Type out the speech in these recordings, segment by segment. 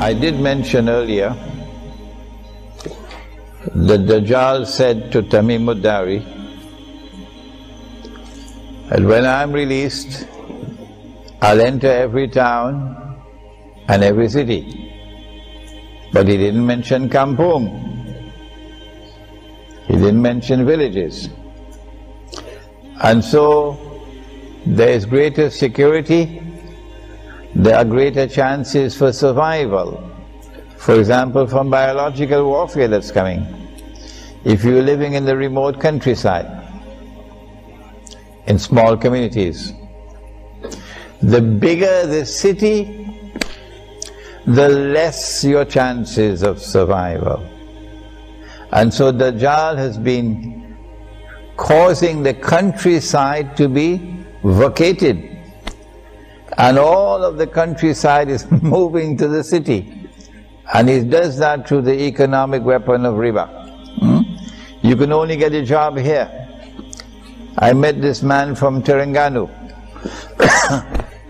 I did mention earlier that Dajjal said to Tamim Ad-Dari that when I am released, I'll enter every town and every city. But he didn't mention kampung. He didn't mention villages. And so there is greater security, there are greater chances for survival. For example, from biological warfare that's coming. If you're living in the remote countryside, in small communities, the bigger the city, the less your chances of survival. And so Dajjal has been causing the countryside to be vacated. And all of the countryside is moving to the city. And he does that through the economic weapon of riba. You can only get a job here. I met this man from Terengganu.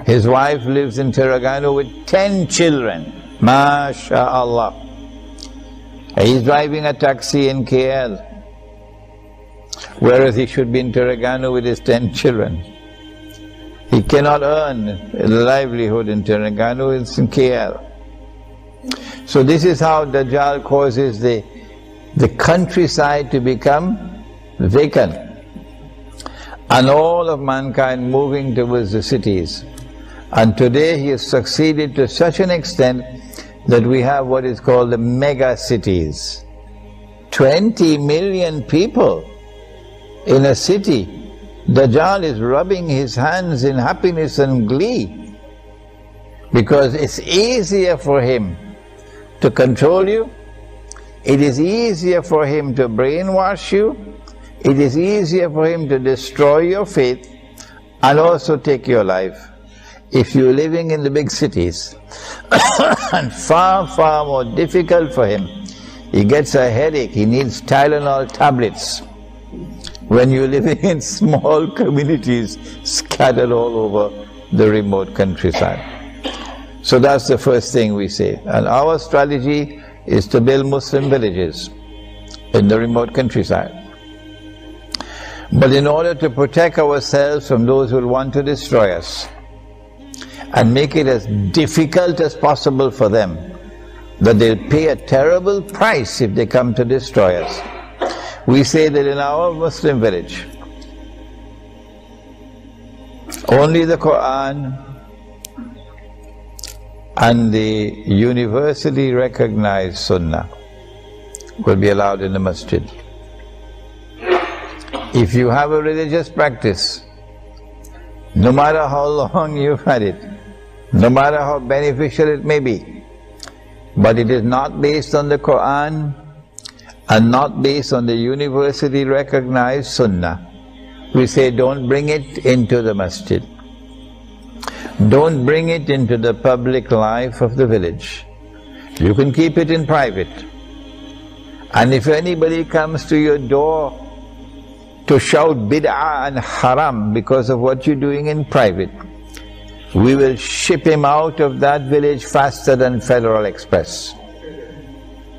His wife lives in Terengganu with 10 children. MashaAllah. He's driving a taxi in KL, whereas he should be in Terengganu with his 10 children. He cannot earn a livelihood in Terengganu, it's in KL. So this is how Dajjal causes the countryside to become vacant, and all of mankind moving towards the cities. And today he has succeeded to such an extent that we have what is called the mega cities. 20 million people in a city. Dajjal is rubbing his hands in happiness and glee, because it's easier for him to control you, it is easier for him to brainwash you, it is easier for him to destroy your faith and also take your life. If you're living in the big cities, and far more difficult for him, he gets a headache, he needs Tylenol tablets. When you're living in small communities scattered all over the remote countryside. So that's the first thing we say. And our strategy is to build Muslim villages in the remote countryside. But in order to protect ourselves from those who will want to destroy us, and make it as difficult as possible for them, that they'll pay a terrible price if they come to destroy us, we say that in our Muslim village, only the Quran and the universally recognized Sunnah will be allowed in the masjid. If you have a religious practice, no matter how long you've had it, no matter how beneficial it may be, but it is not based on the Quran and not based on the universally recognized Sunnah, we say don't bring it into the masjid. Don't bring it into the public life of the village. You can keep it in private. And if anybody comes to your door to shout bid'ah and haram because of what you're doing in private, we will ship him out of that village faster than Federal Express,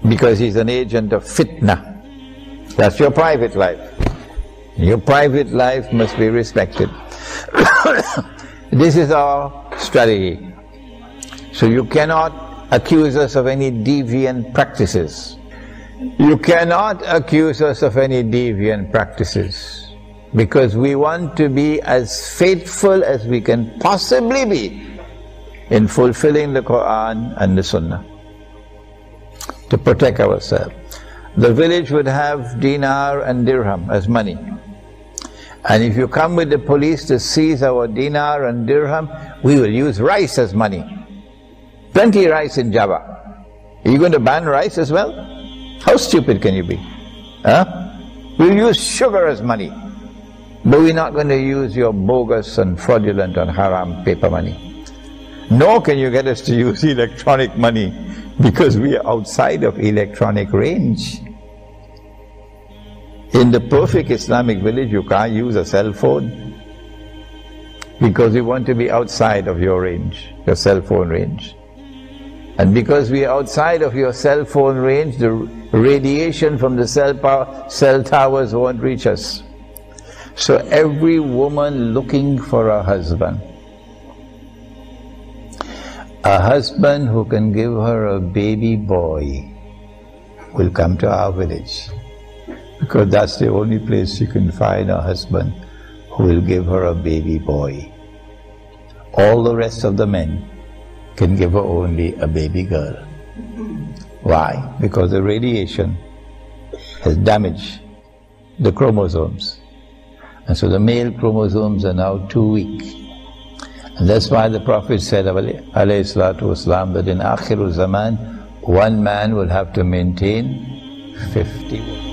because he's an agent of fitna. That's your private life. Your private life must be respected. This is our strategy. So you cannot accuse us of any deviant practices. You cannot accuse us of any deviant practices, because we want to be as faithful as we can possibly be in fulfilling the Quran and the Sunnah, to protect ourselves. The village would have dinar and dirham as money. And if you come with the police to seize our dinar and dirham, we will use rice as money. Plenty rice in Java. Are you going to ban rice as well? How stupid can you be? We'll use sugar as money, but we're not going to use your bogus and fraudulent and haram paper money. Nor can you get us to use electronic money, because we are outside of electronic range. In the perfect Islamic village, you can't use a cell phone, because we want to be outside of your range, your cell phone range. And because we are outside of your cell phone range, the radiation from the cell towers won't reach us. So every woman looking for a husband who can give her a baby boy, will come to our village, because that's the only place she can find a husband who will give her a baby boy. All the rest of the men can give her only a baby girl. Why? Because the radiation has damaged the chromosomes. And so the male chromosomes are now too weak. And that's why the Prophet said, alayhi salatu wasalam, that in Akhirul Zaman, one man will have to maintain 50 women.